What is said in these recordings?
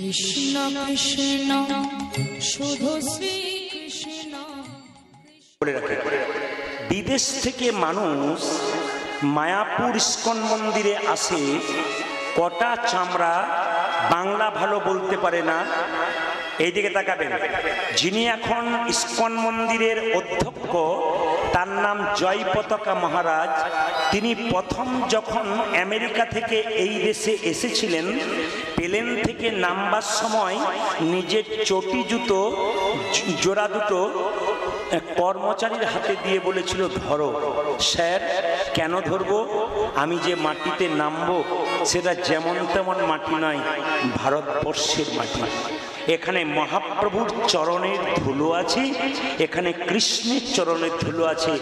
কৃষ্ণ কৃষ্ণ শুধু শ্রী কৃষ্ণ। বিদেশ থেকে মানুষ মায়াপুর ইস্কন মন্দিরে আসে, কটা চামড়া বাংলা ভালো বলতে পারে না। এইদিকে তাকাবেন, যিনি এখন ইস্কন মন্দিরের অধ্যক্ষ তার নাম জয় পতাকা মহারাজ। তিনি প্রথম যখন আমেরিকা থেকে এই দেশে এসেছিলেন, প্লেন থেকে নামবার সময় নিজের চটি জুতো জোড়া দুটো কর্মচারীর হাতে দিয়ে বলেছিল, ধরো। স্যার, কেন ধরবো? আমি যে মাটিতে নামবো সেটা যেমন তেমন মাটি নয়, ভারতবর্ষের মাটি। এখানে মহাপ্রভুর চরণের ধুলো আছে, এখানে কৃষ্ণের চরণের ধুলো আছে,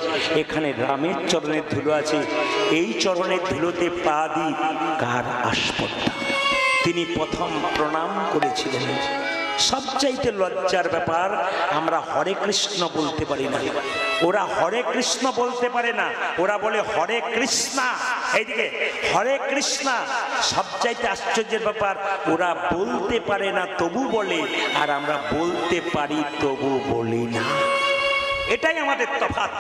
এখানে রামের চরণের ধুলো আছে। এই চরণের ধুলোতে পা দিই কার আসপর্দা। তিনি প্রথম প্রণাম করেছিলেন। সবচাইতে লজ্জার ব্যাপার, আমরা হরে কৃষ্ণ বলতে পারি না। ওরা হরে কৃষ্ণ বলতে পারে না, ওরা বলে হরে কৃষ্ণা। এইদিকে হরে কৃষ্ণা। সবচাইতে আশ্চর্যের ব্যাপার, ওরা বলতে পারে না তবু বলে, আর আমরা বলতে পারি তবু বলি না। এটাই আমাদের তফাৎ।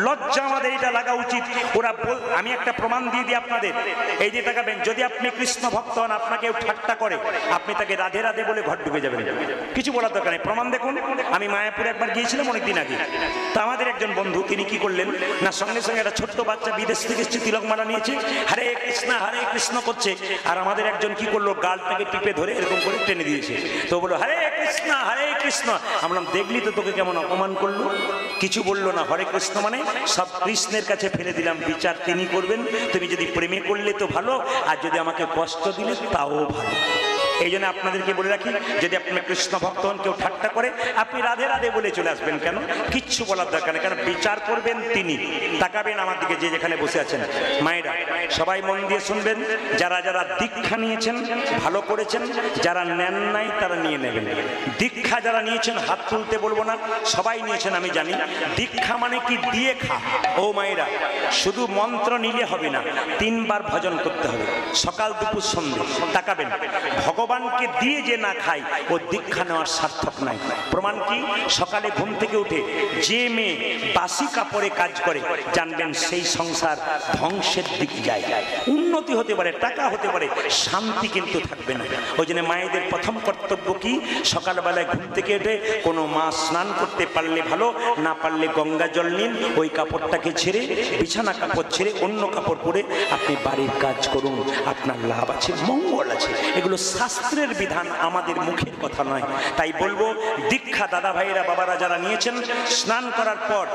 লজ্জা আমাদের এটা লাগা উচিত। ওরা আমি একটা প্রমাণ দিয়ে দিই আপনাদের। এই যে তাকাবেন, যদি আপনি কৃষ্ণ ভক্ত হন, আপনাকে ঠাট্টা করে, আপনি তাকে রাধে রাধে বলে ঘর ঢুকে যাবেন, কিছু বলার দরকার নেই। প্রমাণ দেখুন। আমি মায়াপুরে একবার গিয়েছিলাম অনেকদিন আগে। তা আমাদের একজন বন্ধু, তিনি কি করলেন না, সঙ্গে সঙ্গে একটা ছোট্ট বাচ্চা বিদেশ থেকে এসেছে, তিলকমালা নিয়েছে, হরে কৃষ্ণ করছে। আর আমাদের একজন কি করলো, গালটাকে টিপে ধরে এরকম করে টেনে দিয়েছে। তো বললো হরে কৃষ্ণ। আমরা দেখলি তো তোকে কেমন অপমান করলো। কিছু বললো না। হরে কৃষ্ণ মানে সব কৃষ্ণের কাছে ফেলে দিলাম, বিচার তিনি করবেন। তুমি যদি প্রেমে করলে তো ভালো, আর যদি আমাকে কষ্ট দিলে তাও ভালো। এই জন্য আপনাদেরকে বলে রাখি, যদি আপনি কৃষ্ণ ভক্ত হন, কেউ ঠাট্টা করে, আপনি রাধে রাধে বলে চলে আসবেন। কেন? কিচ্ছু বলার দরকার নেই, কারণ বিচার করবেন তিনি। তাকাবেন আমার দিকে, যে যেখানে বসে আছেন মায়েরা, সবাই মন দিয়ে শুনবেন। যারা যারা দীক্ষা নিয়েছেন ভালো করেছেন, যারা নেন নাই তারা নিয়ে নেবেন। দীক্ষা যারা নিয়েছেন হাত তুলতে বলবো না, সবাই নিয়েছেন আমি জানি। দীক্ষা মানে কি? দিয়ে খা। ও মায়েরা, শুধু মন্ত্র নিলে হবে না, 3 বার ভজন করতে হবে, সকাল দুপুর সন্ধ্যে। তাকাবেন, ভগবানকে দিয়ে যে না খায় ও দীক্ষা নেওয়ার সার্থক নাই। প্রমাণ কি? সকালে ঘুম থেকে উঠে যে মেয়ে বাসি কাপড়ে কাজ করে, জানবেন সেই সংসার ধ্বংসের দিকে যায়। উন্নতি হতে পারে, টাকা হতে পারে, শান্তি কিন্তু থাকবে না। ওই জন্য মায়েদের প্রথম কর্তব্য কি? সকালবেলায় ঘুম থেকে উঠে কোনো মা স্নান করতে পারলে ভালো, না পারলে গঙ্গা জল নিন, ওই কাপড়টাকে ছেড়ে, বিছানা কাপড় ছেড়ে অন্য কাপড় পরে আপনি বাড়ির কাজ করুন, আপনার লাভ আছে, মঙ্গল আছে। এগুলো শাস্ত্রের বিধান, আমাদের মুখের কথা নয়। তাই বলবো, দীক্ষা দাদা ভাইরা বাবারা যারা নিয়েছেন, স্নান করার পর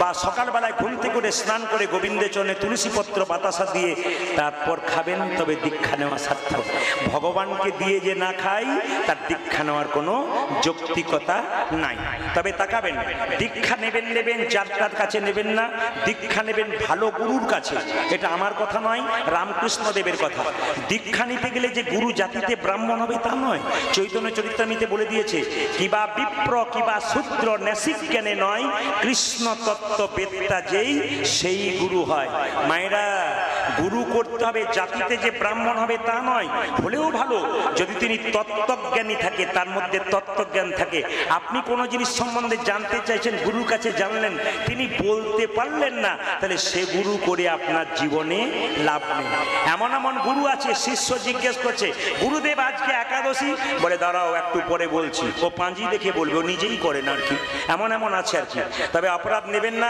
বা সকালবেলায় ঘুম থেকে উঠে স্নান করে গোবিন্দের চরণে তুলসী পত্র বাতাসা দিয়ে তারপর খাবেন, তবে দীক্ষা নেওয়া সার্থক। ভগবানকে দিয়ে যে না খাই, তার দীক্ষা নেওয়ার কোনো যৌক্তিকতা নাই। তবে তাকাবেন, দীক্ষা নেবেন যার তার কাছে নেবেন না, দীক্ষা নেবেন ভালো গুরুর কাছে। এটা আমার কথা নয়, রামকৃষ্ণ দেবের কথা। দীক্ষা নিতে গেলে যে গুরু জাতিতে ব্রাহ্মণ হবে তা নয়। চৈতন্য চরিতামৃতে বলে দিয়েছে, কিবা বিপ্র কিবা শূদ্র নেসিক জ্ঞানে নয়, কৃষ্ণ তত্ত্ব বেত্তা যেই সেই গুরু হয়। মায়েরা, গুরু করতে হবে, জাতিতে যে ব্রাহ্মণ হবে তা নয়। হলেও ভালো যদি তিনি তত্ত্বজ্ঞানী থাকে, তার মধ্যে তত্ত্বজ্ঞান থাকে। আপনি কোনো জিনিস সম্বন্ধে জানতে চাইছেন, গুরুর কাছে জানলেন, তিনি বলতে পারলেন না, তাহলে সে গুরু করে আপনার জীবনে লাভ নেই। এমন এমন গুরু আছে, শিষ্য জিজ্ঞেস করছে, গুরুদেব আজকে একাদশী, বলে দাঁড়াও একটু পরে বলছি। ও পাঁজি দেখে বলবে, ও নিজেই করে না আর কি। এমন আছে আর কি। তবে অপরাধ নেবেন না।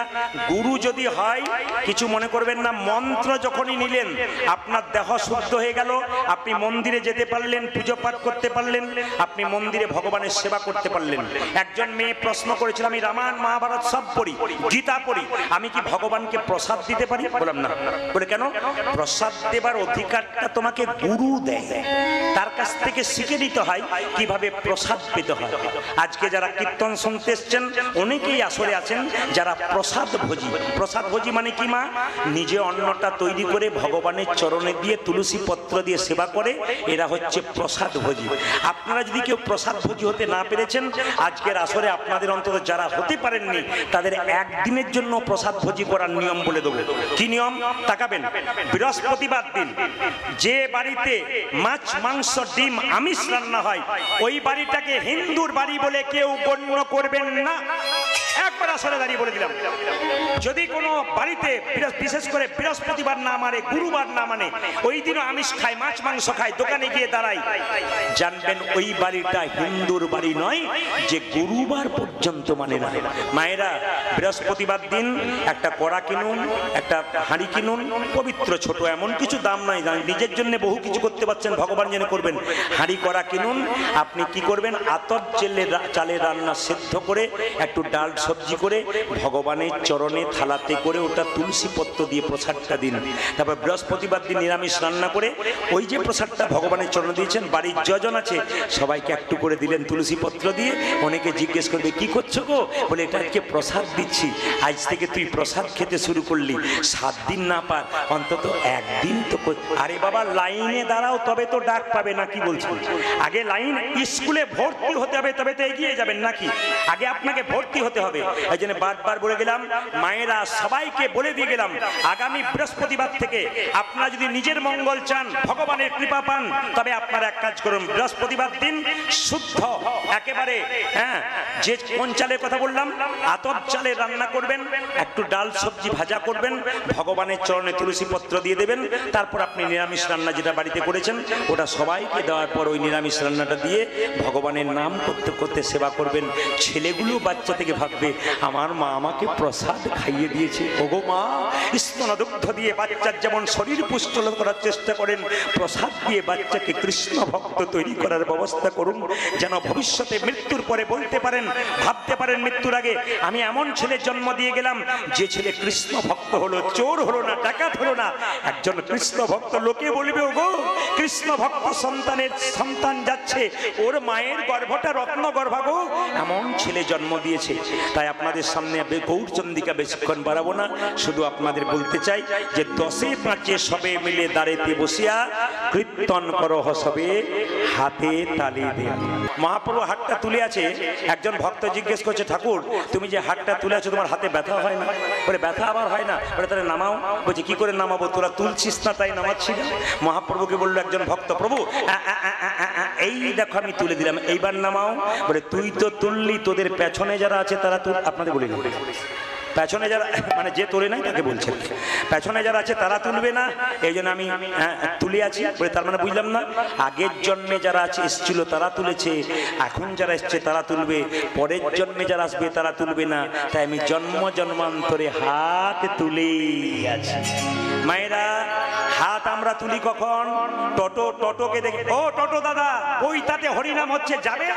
গুরু যদি হয়, কিছু মনে করবেন না। মন্ত্র যখনই নিলেন, আপনার দেহ শুদ্ধ হয়ে গেল, আপনি মন্দিরে যেতে পারলেন, পুজো পাঠ করতে পারলেন, আপনি মন্দিরে ভগবানের সেবা করতে পারলেন। একজন মেয়ে প্রশ্ন করেছিল, আমি রামায়ণ মহাভারত সব পড়ি, গীতা পড়ি, আমি কি ভগবানকে প্রসাদ দিতে পারি? বললাম না। বলে কেন? প্রসাদ দেবার অধিকারটা তোমাকে গুরু দেয়, তার কাছ থেকে শিখে নিতে হয় কিভাবে প্রসাদ পেতে হয়। আজকে যারা কীর্তন শুনতে এসছেন, অনেকেই আসলে আছেন যারা প্রসাদ ভোজি। প্রসাদ ভোজি মানে কি মা? নিজে অন্নটা তৈরি করে করে ভগবানের চরণে দিয়ে তুলসী পত্র দিয়ে সেবা করে, এরা হচ্ছে প্রসাদ ভোজী। আপনারা যদি কেউ প্রসাদ ভোজী হতে না পেরেছেন, আজকের আসরে আপনাদের অন্তত যারা হতে পারেননি তাদের একদিনের জন্য প্রসাদ ভোজী করার নিয়ম বলে দেবো। কি নিয়ম তাকাবেন? বৃহস্পতিবার দিন যে বাড়িতে মাছ, মাংস, ডিম, আমিষ রান্না হয় ওই বাড়িটাকে হিন্দুর বাড়ি বলে কেউ গণ্য করবেন না। একবার আসলে দাঁড়িয়ে বলে দিলাম, যদি কোনো বাড়িতে বিশেষ করে বৃহস্পতিবার না মানে, গুরুবার না মানে, ওই দিনও আমিষ খায়, মাছ মাংস খায়, দোকানে গিয়ে দাঁড়ায়, জানবেন ওই বাড়িটা হিন্দুর বাড়ি নয়, যে গুরুবার পর্যন্ত মানে না। মায়েরা, বৃহস্পতিবার দিন একটা কড়া কিনুন, একটা হাঁড়ি কিনুন, পবিত্র ছোট, এমন কিছু দাম নাই, নিজের জন্য বহু কিছু করতে পারছেন, ভগবান যেন করবেন। হাঁড়ি কড়া কিনুন, আপনি কি করবেন? আতপ চালের রান্না সেদ্ধ করে একটু ডাল সবজি করে ভগবানের চরণে থালাতে করে ওটা তুলসী পত্র দিয়ে প্রসাদটা দিন। তারপর বৃহস্পতিবার দিন নিরামিষ রান্না করে ওই যে প্রসাদটা ভগবানের চরণে দিয়েছেন, বাড়ির যজন আছে সবাইকে একটু করে দিলেন তুলসী পত্র দিয়ে। অনেকে জিজ্ঞেস করবে কি করছো গো? বলে এটা আজকে প্রসাদ দিচ্ছি। আজ থেকে তুই প্রসাদ খেতে শুরু করলি, 7 দিন না পার অন্তত একদিন তো। আরে বাবা, লাইনে দাঁড়াও তবে তো ডাক পাবে না, কি বলছো? আগে লাইন, স্কুলে ভর্তি হতে হবে তবে তো এগিয়ে যাবেন নাকি? আগে আপনাকে ভর্তি হতে হবে। এই জন্য বারবার বলে গেলাম, মায়েরা সবাইকে বলে দিয়ে গেলাম, আগামী বৃহস্পতিবার থেকে আপনারা যদি নিজের মঙ্গল চান, ভগবানের কৃপা পান, তবে আপনারা এক কাজ করুন, বৃহস্পতিবার দিন শুদ্ধ একেবারে, হ্যাঁ, যে কোন চালের কথা বললাম, আতপ চালের রান্না করবেন, একটু ডাল সবজি ভাজা করবেন, ভগবানের চরণে তুলসী পত্র দিয়ে দেবেন। তারপর আপনি নিরামিষ রান্না যেটা বাড়িতে করেছেন ওটা সবাইকে দেওয়ার পর ওই নিরামিষ রান্নাটা দিয়ে ভগবানের নাম করতে করতে সেবা করবেন। ছেলেগুলো বাচ্চা থেকে ভাববে আমার মা আমাকে প্রসাদ খাইয়ে দিয়েছে। ওগো মা, স্তনদুগ্ধ দিয়ে বাচ্চার যেমন শরীর পুষ্ট করার চেষ্টা করেন, প্রসাদ দিয়ে বাচ্চাকে কৃষ্ণ ভক্ত তৈরি করার ব্যবস্থা করুন, যেন ভবিষ্যতে মৃত্যুর পরে বলতে পারেন, ভাবতে পারেন মৃত্যুর আগে আমি এমন ছেলে জন্ম দিয়ে গেলাম যে ছেলে কৃষ্ণ ভক্ত হলো, চোর হলো না, ডাকাত হলো না, একজন কৃষ্ণ ভক্ত। লোকে বলবে ওগো, কৃষ্ণ ভক্ত সন্তানের সন্তান যাচ্ছে, ওর মায়ের গর্ভটা রত্ন গর্ভা গো, এমন ছেলে জন্ম দিয়েছে। তাই আপনাদের সামনে গৌরচন্দিকা বেশিক্ষণ বাড়াবো না, শুধু আপনাদের বলতে চাই যে 10এ 5 সবে মিলে দাঁড়েতে বসিয়া কীর্তন করো সবে হাতে তালি দে। মহাপ্রভু হাতটা তুলে আছে, একজন ভক্ত জিজ্ঞেস করছে ঠাকুর তুমি যে হাতটা তুলে আছো তোমার হাতে ব্যথা হয় না? বলে ব্যথা আবার হয় না? বলে তাহলে নামাও। বলছে কি করে নামাবো? তোরা তুলছিস না তাই নামাচ্ছি না। মহাপ্রভুকে বললো একজন ভক্ত, প্রভু এই দেখো আমি তুলে দিলাম, এইবার নামাও। বলে তুই তো তুললি, তোদের পেছনে যারা আছে তারা তুল। আপনাদের বলি পেছনে যারা, মানে যে তোলে নাই তাকে বলছেন, পেছনে যারা আছে তারা তুলবে না, এই জন্য আমি তুলে আছি। বলে তার মানে বুঝলাম না, আগের জন্মে যারা আছে এসেছিল তারা তুলেছে, এখন যারা এসছে তারা তুলবে, পরের জন্মে যারা আসবে তারা তুলবে না। তাই আমি জন্ম জন্মান্তরে হাত তুলেই আছি। মায়েরা, হাত আমরা তুলি কখন? টোটোকে দেখে, ও টোটো দাদা ওই তাতে হরিনাম হচ্ছে, যাবে?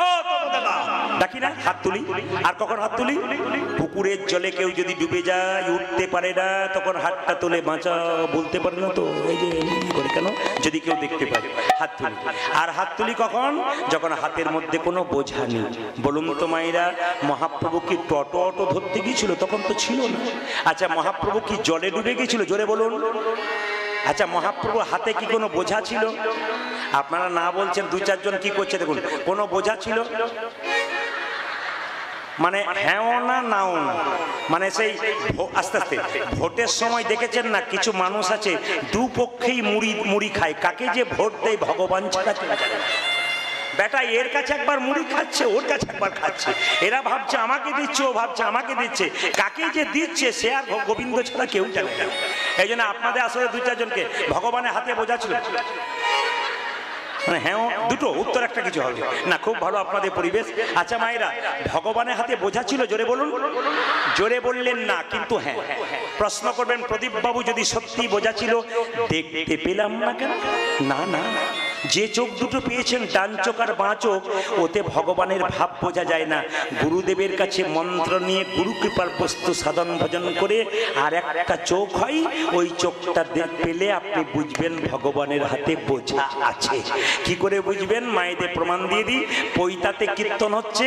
ও টোটো দাদা ডাকি না, হাত তুলি। আর কখন হাত তুলি? পুকুরের জলে কেউ যদি ডুবে যায়, উঠতে পারে না, তখন হাতটা তুলে বাঁচা, বলতে পারে না তো এই যে করে কেন, যদি কেউ দেখতে পায় হাত তুলি। আর হাত তুলি কখন? যখন হাতের মধ্যে কোনো বোঝা নেই। বলুন তো মায়েরা, মহাপ্রভু কি টোটো ধরতে গিয়েছিল? তখন তো ছিল না। আচ্ছা, মহাপ্রভু কি জলে ডুবে গিয়েছিল? জোরে বলুন। আচ্ছা, মহাপ্রভুর হাতে কি কোনো বোঝা ছিল? আপনারা না বলছেন, 2-4 জন কি করছে দেখুন। কোনো বোঝা ছিল? মানে হ্যাঁও না নাও না, মানে সেই আস্তে আস্তে ভোটের সময় দেখেছেন না, কিছু মানুষ আছে দুপক্ষেই মুড়ি খায়, কাকে যে ভোট দেয় ভগবান ছাড়া কেউ জানে না। বেটা এর কাছে একবার মুড়ি খাচ্ছে, ওর কাছে একবার খাচ্ছে, এরা ভাবছে আমাকে দিচ্ছে, ও ভাবছে আমাকে দিচ্ছে, কাকে যে দিচ্ছে সে আর গোবিন্দ ছাড়া কেউ জানে না। এই জন্য আপনাদের আসলে 2-4 জনকে ভগবানের হাতে বোঝা ছিল, মানে হ্যাঁ দুটো উত্তর একটা কিছু হবে না। খুব ভালো আপনাদের পরিবেশ। আচ্ছা মায়েরা, ভগবানের হাতে বোঝা ছিল? জোরে বলুন। জোরে বললেন না, কিন্তু হ্যাঁ। প্রশ্ন করবেন, প্রদীপ বাবু যদি সত্যি বোঝা ছিল দেখতে পেলাম না কেন? না না, যে চোখ দুটো পেয়েছেন ডান চোখ আর বাঁ চোখ, ওতে ভগবানের ভাব বোঝা যায় না। গুরুদেবের কাছে মন্ত্র নিয়ে গুরু কৃপার বস্তু সাধন ভজন করে আর একটা চোখ হয়, ওই চোখটা পেলে আপনি বুঝবেন ভগবানের হাতে বোঝা আছে। কি করে বুঝবেন? মায়েদের প্রমাণ দিয়ে দিই। পৈতাতে কীর্তন হচ্ছে,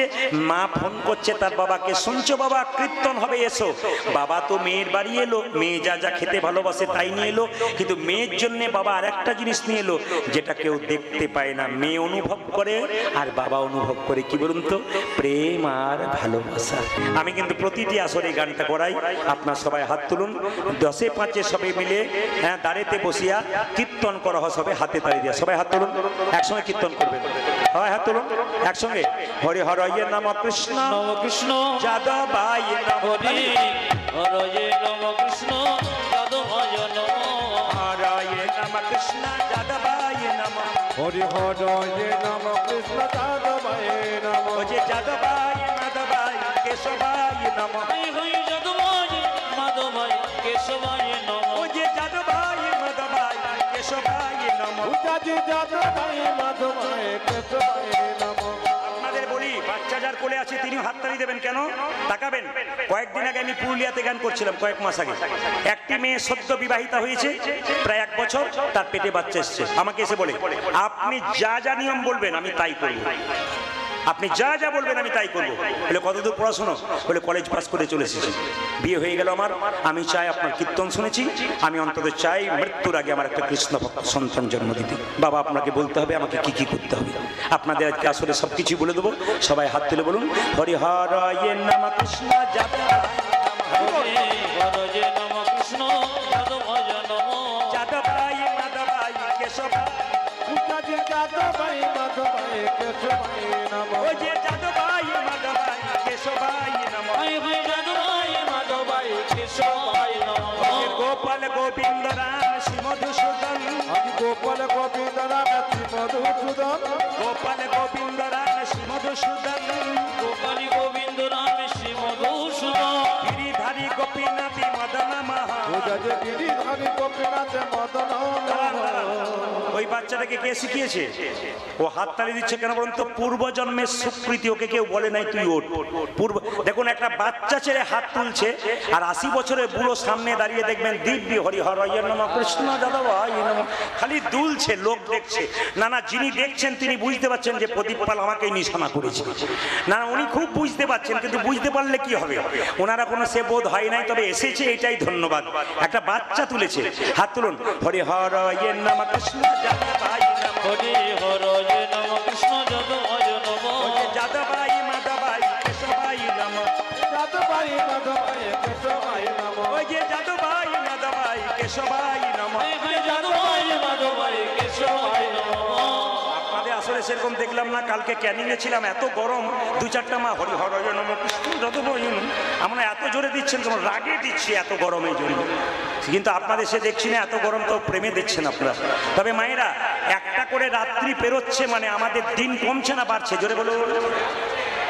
মা ফোন করছে তার বাবাকে, শুনছো বাবা কীর্তন হবে এসো। বাবা তো মেয়ের বাড়ি এলো, মেয়ে যা যা খেতে ভালোবাসে তাই নিয়ে এলো, কিন্তু মেয়ের জন্য বাবা আর একটা জিনিস নিয়ে এলো যেটা কেউ দেখতে পায় না, মেয়ে অনুভব করে আর বাবা অনুভব করে। কি বলুন তো? প্রেম আর ভালোবাসা। আমি কিন্তু প্রতিটি আসরে গানটা করাই। আপনার সবাই হাত তুলুন, 10-এ 5-এ সবাই মিলে দাঁড়েতে বসিয়া কীর্তন করা হয়, সবাই হাতে তালি দিয়া সবাই হাত তুলুন, একসঙ্গে কীর্তন করবেন। হয় হাত তুলুন একসঙ্গে। হরি হরয়ে নম কৃষ্ণ নম কৃষ্ণ যাদবায় নম, হরি হরয়ে নম কৃষ্ণ যাদবায় নম, হরয়ে নম কৃষ্ণ যাদবায় নম, হরি হরয়ে নম কৃষ্ণ যাদবায় নম, ও যে যাদবায় মাধবায় কেশবায় নম, হরি হরি যাদবায় মাধবায় কেশবায় নম, ও যে যাদবায় মাধবায় কেশবায় নম। উজাজি যাদবায় মাধবায় কেশবায় নম। আপনাদের বলি, বাচ্চা যার কোলে আছে তিনি হাততালি দেবেন কেন? তাকাবেন। কয়েকদিন আগে আমি পুরুলিয়াতে গান করছিলাম, কয়েক মাস আগে। একটি মেয়ে সদ্য বিবাহিতা হয়েছে, প্রায় 1 বছর, তার পেটে বাচ্চা এসছে। আমাকে এসে বলে, আপনি যা যা নিয়ম বলবেন আমি তাই করব, আপনি যা যা বলবেন আমি তাই করবো। বলে কতদূর পড়াশোনা? বলে কলেজ পাস করে চলে এসেছি, বিয়ে হয়ে গেল আমার। আমি চাই আপনার কীর্তন শুনেছি, আমি অন্তত চাই মৃত্যুর আগে আমার একটা কৃষ্ণ ভক্ত সন্তান জন্ম দিতে। বাবা আপনাকে বলতে হবে আমাকে কি কি করতে হবে। আপনাদের আজকে আসলে সব কিছুই বলে দেবো। সবাই হাত তুলে বলুন, হরি হরয়ে নম কৃষ্ণ যাদবায় হরি হরয়ে নম কৃষ্ণ যাদবায় নম, যাদবায় মাধবায় কেশবায়, উজাজি যাদবায় মাধবায় কেশবায় নম, ও যে যাদবায় মাধবায় কেশবায় নম, হরি হরি যাদবায় মাধবায় কেশবায় নম, গোপাল গোবিন্দ রাম শ্রী মধুসূদন, হরি গোপাল গোবিন্দ রাম শ্রী মধুসূদন, গোপাল গোবিন্দ রাম শ্রী মধুসূদন, গোপালী গোবিন্দ রাম শ্রী মধুসূদন, গিরিধারী গোপীনাথী মদন মহা। উজাজি গিরিধারী গোপীনাথ মদন মোহন। ওই বাচ্চাটাকে কে শিখিয়েছে? ও হাততালি দিচ্ছে কেন বলুন তো? পূর্বজন্মের স্বীকৃতি। ওকে কেউ বলে নাই তুই ওঠ। দেখুন একটা বাচ্চা ছেলে হাত তুলছে, আর 80 বছরের বুড়ো সামনে দাঁড়িয়ে দেখবেন দিব্যি হরি হরয়ে নম কৃষ্ণ যাদবায় নম, খালি দুলছে, লোক দেখছে। না না, যিনি দেখছেন তিনি বুঝতে পারছেন যে প্রদীপ পাল আমাকেই নিশানা করেছে। না, উনি খুব বুঝতে পারছেন, কিন্তু বুঝতে পারলে কি হবে? ওনারা কোনো সে বোধ হয় নাই, তবে এসেছে, এটাই ধন্যবাদ। একটা বাচ্চা তুলেছে, হাত তুলুন। হরি হরয়ে নম কৃষ্ণ যাদবায় নম, হরি হরয়ে নম কৃষ্ণ যাদবায় নম, যাদবায় মাধবায় কেশবায় নম, যাদবায় মাধবায় কেশবায় নম, ওই যে যাদবায় মাধবায় কেশবায় নম। হরি হরি যাদবায় মাধবায় কেশবায় নম। আপনাদের আসলে সেরকম দেখলাম না। কালকে ক্যানিংয়ে ছিলাম, এত গরম, 2-4টা মা হরি হরয়ে নম কৃষ্ণ যাদবায় নম, আমরা এত জোরে দিচ্ছেন, তোমার রাগে দিচ্ছি এত গরমের জন্য। কিন্তু আপনাদের সে দেখছি না, এত গরম তো প্রেমে দিচ্ছেন আপনারা। তবে মায়েরা, একটা করে রাত্রি পেরোচ্ছে মানে আমাদের দিন কমছে না বাড়ছে? জোরে বলুন,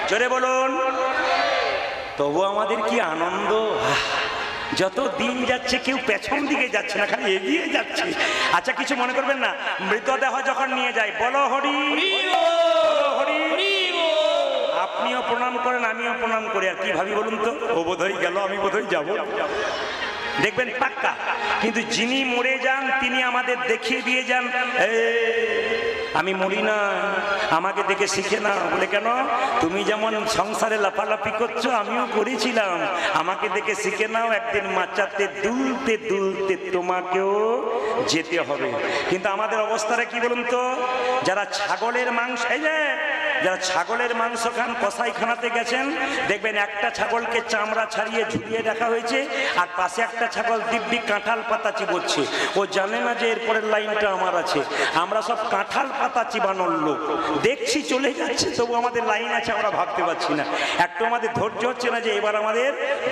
জোরে বলুন। তবু আমাদের কি আনন্দ! যত দিন যাচ্ছে কেউ পেছন দিকে যাচ্ছে না, খালি এগিয়ে যাচ্ছে। আচ্ছা, কিছু মনে করবেন না, মৃতদেহ যখন নিয়ে যায় বলো হরি বলো হরি। আপনিও প্রণাম করেন, আমিও প্রণাম করি। আর কি ভাবি বলুন তো? ও বোধহয় গেল, আমি বোধহয় যাবো, দেখবেন পাক্কা। কিন্তু যিনি মরে যান তিনি আমাদের দেখিয়ে দিয়ে যান, আমি মরি না, আমাকে দেখে শিখে না। বলে কেন? তুমি যেমন সংসারে লাফালাফি করছো আমিও করেছিলাম, আমাকে দেখে শিখে নাও, একদিন মাচাতে দুলতে দুলতে তোমাকেও যেতে হবে। কিন্তু আমাদের অবস্থাটা কি বলুন তো? যারা ছাগলের মাংস, এই যে যারা ছাগলের মাংস খান, কসাইখানাতে গেছেন, দেখবেন একটা ছাগলকে চামড়া ছাড়িয়ে ঝুলিয়ে রাখা হয়েছে, আর পাশে একটা ছাগল দিব্যি কাঁঠাল পাতা চিবোচ্ছে। ও জানে না যে এরপরের লাইনটা আমার আছে। আমরা সব কাঁঠাল পাতা চিবানোর লোক, দেখছি চলে যাচ্ছে, তবু আমাদের লাইন আছে, আমরা ভাবতে পারছি না। একটু আমাদের ধৈর্য হচ্ছে না যে এবার আমাদের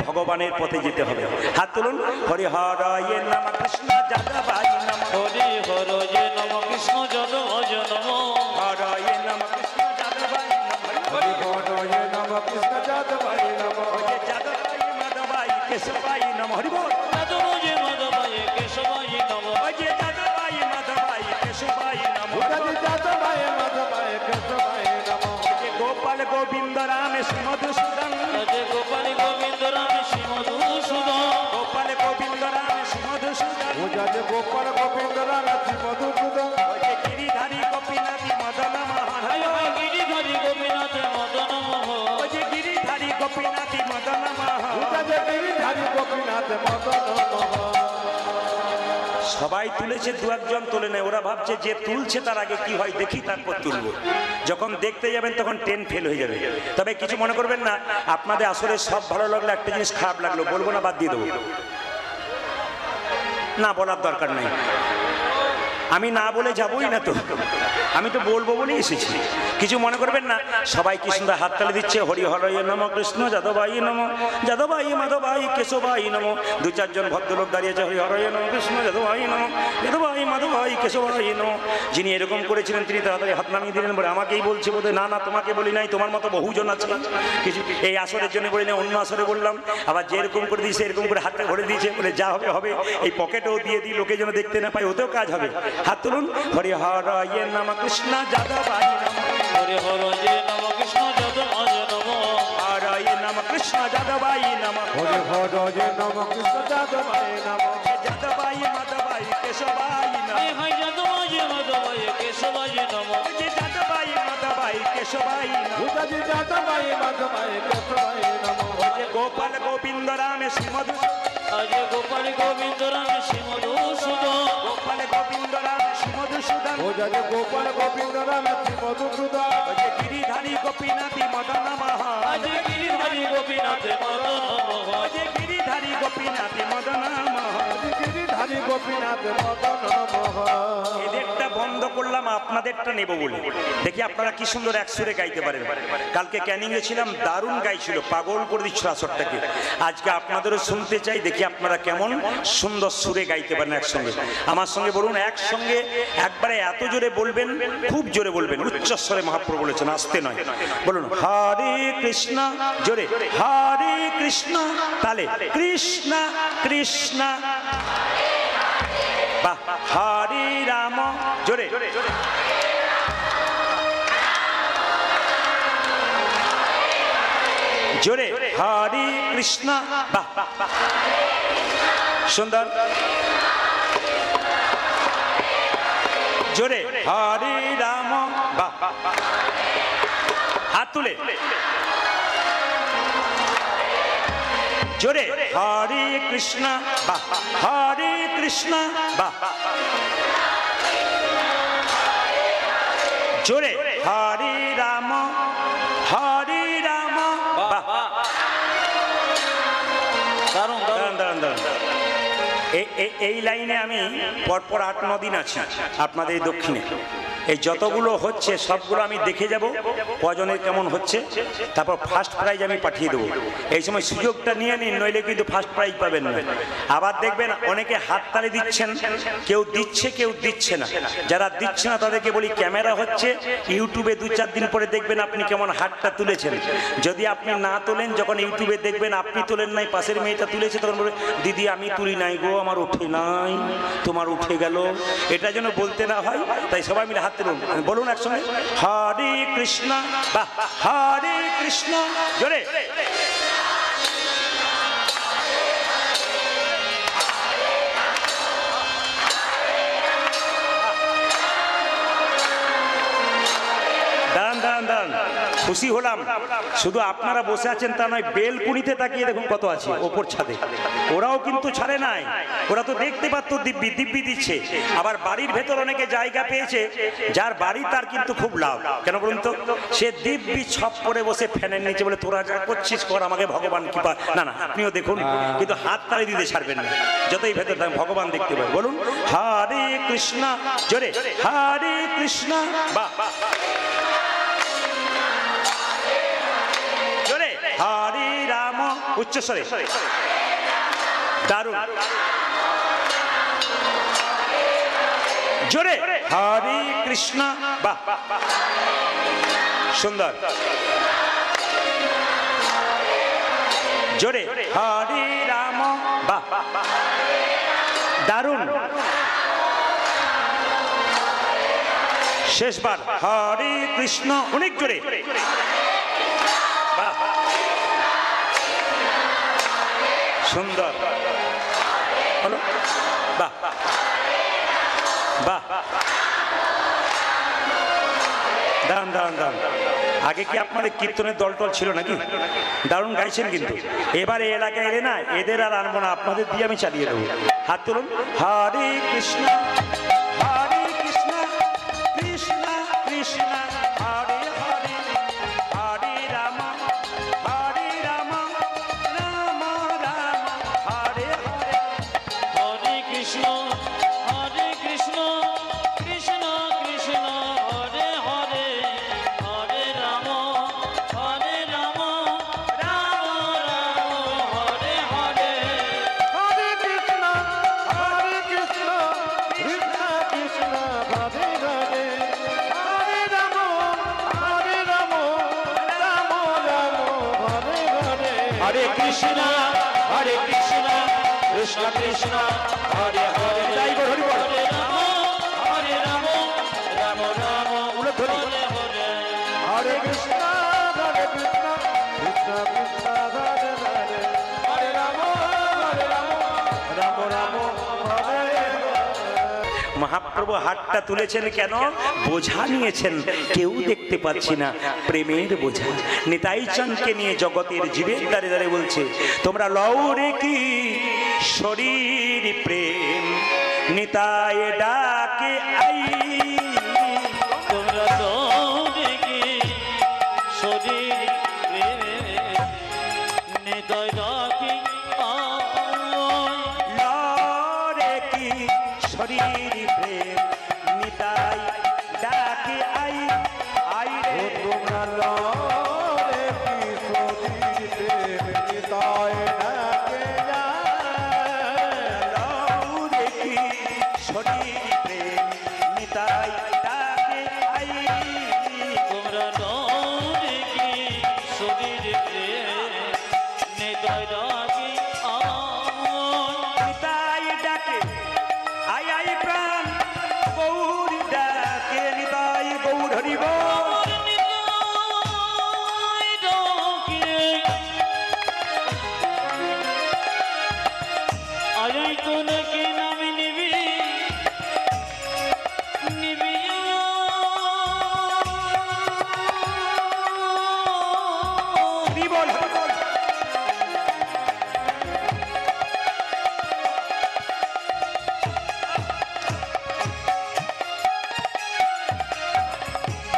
ভগবানের পথে যেতে হবে। হাত তুলুন। হরি হরয়ে নম কৃষ্ণ যাদবায় নম, হরি হরয়ে নম কৃষ্ণ যাদবায় নম, হরয়ে নম কৃষ্ণ যাদবায় নম, হরি হরয়ে নম কৃষ্ণ যাদবায় নম, যাদবায় মাধবায় কেশবায় নম। হরি বল। যাদবায় মাধবায় কেশবায় নম, যাদবায় মাধবায় কেশবায় নম। উজাজি গোপাল গোবিন্দ রাম শ্রী মধুসূদন যে গোপাল গোবিন্দ রাম শ্রী মধুসূদন গোপাল গোবিন্দ রাম শ্রী মধুসূদন পূজাতে গোপাল গোবিন্দ রাম শ্রী মধুসূদন ওই যে গিরিধারী গোপীনাথী মদন মোহন গিরিধারী গোপীনাথ মদন মোহন ওই যে গিরিধারী গোপীনাথী মদন মোহন পূজাতে গিরিধারী গোপীনাথ মদন মোহন। সবাই তুলেছে, দু একজন তোলে নেয়। ওরা ভাবছে যে তুলছে তার আগে কি হয় দেখি, তারপর তুলবো। যখন দেখতে যাবেন তখন ট্রেন ফেল হয়ে যাবে। তবে কিছু মনে করবেন না, আপনাদের আসলে সব ভালো লাগলো, একটা জিনিস খারাপ লাগলো, বলবো না, বাদ দিয়ে দেবো। না, বলার দরকার নেই, আমি না বলে যাবোই না তো, আমি তো বলবো বলেই এসেছি। কিছু মনে করবেন না, সবাই কি সুন্দর হাততালি দিচ্ছে। হরি হরয়ে নম, কৃষ্ণ যাদবাই নম, যাদবাই মাধবাই কেশবাই নম। দু চারজন ভদ্রলোক দাঁড়িয়েছে, হরি হরয়ে নম, কৃষ্ণ যাদবাই নম, যাদবাই মাধবাই কেশবাই নম। যিনি এরকম করেছিলেন তিনি তাড়াতাড়ি হাত নামিয়ে দিলেন, বলে আমাকেই বলছে বোধ হয়। না না, তোমাকে বলি নাই, তোমার মতো বহুজন আছে। কিছু এই আসরের জন্য বলি না, অন্য আসরে বললাম। আবার যেরকম করে দিয়েছে এরকম করে হাতটা ভরে দিয়েছে, বলে যা হবে হবে, এই পকেটেও দিয়ে দিই, লোকে যেন দেখতে না পায়, ওতেও কাজ হবে। হাত তুলুন। হরি হরয়ে নম, কৃষ্ণ যাদবাই নম, হরে হরে নম কৃষ্ণ যাদবায় নম, হরয়ে নম, কৃষ্ণ যাদবাই নম, হরে হরে নম কৃষ্ণ যাদবায় নম, যাদবাই মাধবাই কেশবাই নম, হাই যাদবায় মাধবায় কেশবায় নম, যাদবাই মাধবাই কেশবাই নম। পূজাতে যাদবায় মাধবায় কেশবায় নম, গোপাল গোবিন্দ রাম শ্রী মধু, আজ গোপাল গোবিন্দ রাম শ্রী মধুসূদন, গোপাল গোবিন্দ রাম শ্রী মধুসূদন, পূজাতে গোপাল গোবিন্দ রাম শ্রী মধুসূদন, গিরিধারী গোপীনাথী মদন মোহন, আজ গিরিধারী গোপীনাথ মদন মোহন, গিরিধারী গোপীনাথী মদন মোহন। গিরিধারী গোপীনাথ মদন মোহন। এদেরটা বন্ধ করলাম, আপনাদেরটা নেব বলে। দেখি আপনারা কি সুন্দর এক সুরে গাইতে পারেন। কালকে ক্যানিং এ ছিলাম, দারুণ গাইছিল, পাগল করে দিচ্ছিল আসরটাকে। আজকে আপনাদেরও শুনতে চাই, দেখি আপনারা কেমন সুন্দর সুরে গাইতে পারেন একসঙ্গে। আমার সঙ্গে বলুন, একসঙ্গে একবারে এত জোরে বলবেন, খুব জোরে বলবেন, উচ্চস্বরে মহাপ্রভু বলেছেন, আসতে নয়। বলুন হরে কৃষ্ণ, জোরে হরে কৃষ্ণ, তালে কৃষ্ণ কৃষ্ণ, বাহ, হরে রাম, জোরে জোরে হরে কৃষ্ণ, বাহ, সুন্দর, জোরে হরে রাম, বাহ, হাত তুলে জোরে হরে কৃষ্ণ, বাহ, হরে কৃষ্ণ, বাহ, জোরে হরে রাম, হরে রাম, বাহ। দারুণ দারুণ দাঁড়ান দাঁড়ান দাঁড়ান, এই লাইনে আমি পরপর 8-9 দিন আছি আপনাদের দক্ষিণে। এই যতগুলো হচ্ছে সবগুলো আমি দেখে যাব কজনের কেমন হচ্ছে, তারপর ফার্স্ট প্রাইজ আমি পাঠিয়ে দেবো। এই সময় সুযোগটা নিয়ে নিন, নইলে কিন্তু ফার্স্ট প্রাইজ পাবেন না। আবার দেখবেন অনেকে হাততালি দিচ্ছেন, কেউ দিচ্ছে কেউ দিচ্ছে না। যারা দিচ্ছে না তাদেরকে বলি, ক্যামেরা হচ্ছে, ইউটিউবে 2-4 দিন পরে দেখবেন আপনি কেমন হাতটা তুলেছেন। যদি আপনি না তোলেন, যখন ইউটিউবে দেখবেন আপনি তোলেন নাই, পাশের মেয়েটা তুলেছে, তখন বলবে দিদি আমি তুলি নাই গো, আমার ওঠে নাই, তোমার উঠে গেল। এটা যেন বলতে না হয়, তাই সবাই মিলে হাত তুলুন, বলুন একসঙ্গে হরে কৃষ্ণ, বাহ, হরে কৃষ্ণ, জোরে দাঁড়ান দাঁড়ান দাঁড়ান, খুশি হলাম। শুধু আপনারা বসে আছেন তা নয়, বেলকুনিতে তাকিয়ে দেখুন কত আছে ওপর ছাদে, ওরাও কিন্তু ছাড়ে নাই। ওরা তো দেখতে পারত দিব্যি দিব্যি দিচ্ছে। আবার বাড়ির ভেতর অনেকে জায়গা পেয়েছে, যার বাড়ি তার কিন্তু খুব লাভ। কেন বলুন তো, সে দিব্যি ছপ করে বসে ফ্যানের নিচে বলে তোরা যা করছিস কর, আমাকে ভগবান কৃপা। না না, আপনিও দেখুন, কিন্তু হাত তালি দিতে ছাড়বেন না, যতই ভেতর থাকেন ভগবান দেখতে পাবেন। বলুন হরে কৃষ্ণ, জোরে হরে কৃষ্ণ, বাহ, জোরে হরে রাম, উচ্চস্বরে, দারুণ, জোরে হরে কৃষ্ণ, বাহ, সুন্দর, জোরে হরে রাম, বাহ, দারুণ, শেষবার হরে কৃষ্ণ, অনেক জোরে, বাহ, সুন্দর হলো, বাহ বাহ, দাঁড়ান দাঁড়ান দাঁড়ান, আগে কি আপনাদের কীর্তনের দল টল ছিল নাকি? দারুণ গাইছেন কিন্তু। এবার এই এলাকায় এলে না, এদের আর আনবো না, আপনাদের দিয়ে আমি চালিয়ে দেবো। হাত তুলুন। হরে কৃষ্ণ হরে কৃষ্ণ কৃষ্ণ কৃষ্ণ হরে হরে, হরে রাম হরে রাম রাম রাম হরে হরে। হরে কৃষ্ণ কৃষ্ণ কৃষ্ণ হরে হরে, হরে রাম রাম রাম হরে হরে। হরে কৃষ্ণ কৃষ্ণ কৃষ্ণ হরে হরে, হরে রাম রাম রাম হরে হরে। হরে কৃষ্ণ কৃষ্ণ কৃষ্ণ হরে হরে, তাই বল, হরি বল। হরে রাম রাম রাম উলধ্বনি। হরে হরে। হরে কৃষ্ণ কৃষ্ণ কৃষ্ণ হরে হরে, হরে রাম রাম রাম হরে হরে। মহাপ্রভু হাতটা তুলেছেন কেন? বোঝা নিয়েছেন, কেউ দেখতে পাচ্ছি না, প্রেমের বোঝা। নিতাই চাঁদকে নিয়ে জগতের জীবের দ্বারে দ্বারে বলছে, তোমরা লও রে কি শরীর প্রেম, নিতাই ডাকে আই। তোমরা তো দেখি শরীর নিদয় রাখি লও রে কি শরীর প্রেম, নিতাই ডাকে আই। আই রে তোমরা লরে কি সতীতে নিতায় ডাকে যায়। লও রে কি শরীর প্রেম, নিতাই ডাকে আই। তোমরা তো দেখি শরীর নিদয় রাখি নিতাই ডাকে আই আই প্রাণ, গৌর ডাকে নিতাই গৌর হরি বল। আয়াই তো নাকি নামি নিবি নিবি হরি বল, হরি বল।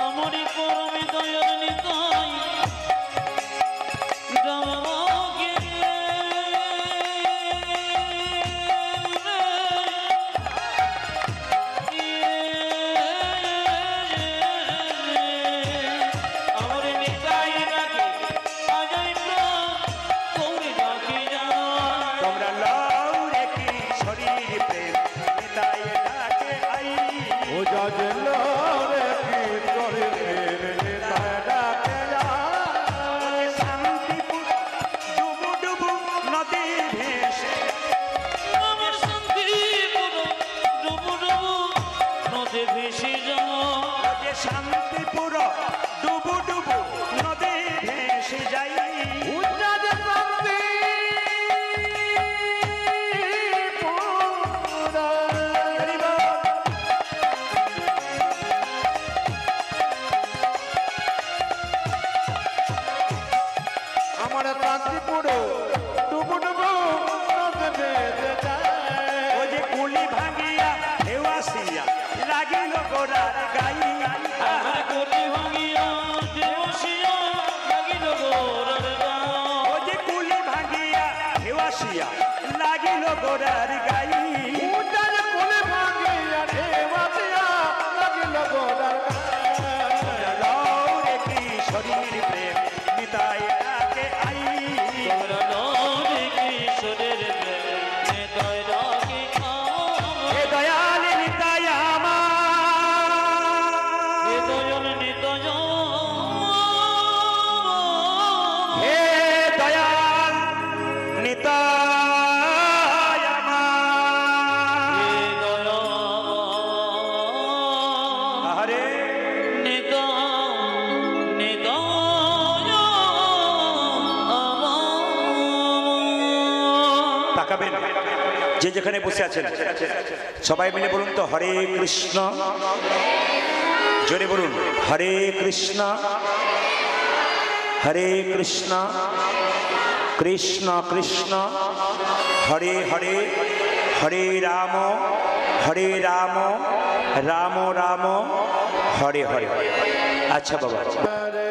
আমারি পরমে দয়ার নিতাই রামকে আমারে নিতাই রাখি আজাই প্রাণ গৌরী রাখি যায়। তোমরা লও রে কি শরীর প্রেম, নিতাই ডাকে আই। ও যাজে লরে কি সতীতে নিতায় ডাকে যায়। শান্তিপুর ডুবু ডুবু নদী ভেসে, আমার শান্তিপুর ডুবু ডুবু নদে ভেসে যায়। যে শান্তিপুর ডুবু ডুবু নদী ভেসে যাই। উজ্জাজে শান্তি পুরা। হরি বল। আমার শান্তিপুর ডুবু ডুবু নদে ভেসে যায়। ও যে কুলি ভাঙিয়া ঢেউ আসিয়া লাগিল গোড়ার গাই। আমার কোটি ভাঙিয়া দেবসিয়া লাগিল গোরার গান। ও যে কুলি ভাঙিয়া ঢেউ আসিয়া লাগিল গোড়ার গাই। উজ্জাজে কোলে ভাঙিয়া ঢেউয়াছিয়া লাগিল গোরার গায়। লও রে কি শরীর প্রেম, নিতাই ডাকে আই। তোমরা নদী কিশোরের নেতয় রাখি হে দয়াল নিতাই আমার, দয়ন নিতয় হে দয়াল নিতাই আমার। দয় আরে নিত নিত যে যেখানে বসে আছেন সবাই মিলে বলুন তো, হরে কৃষ্ণ। জোরে বলুন, হরে কৃষ্ণ হরে কৃষ্ণ কৃষ্ণ কৃষ্ণ হরে হরে, হরে রাম রাম রাম হরে হরে। আচ্ছা বাবা, হরে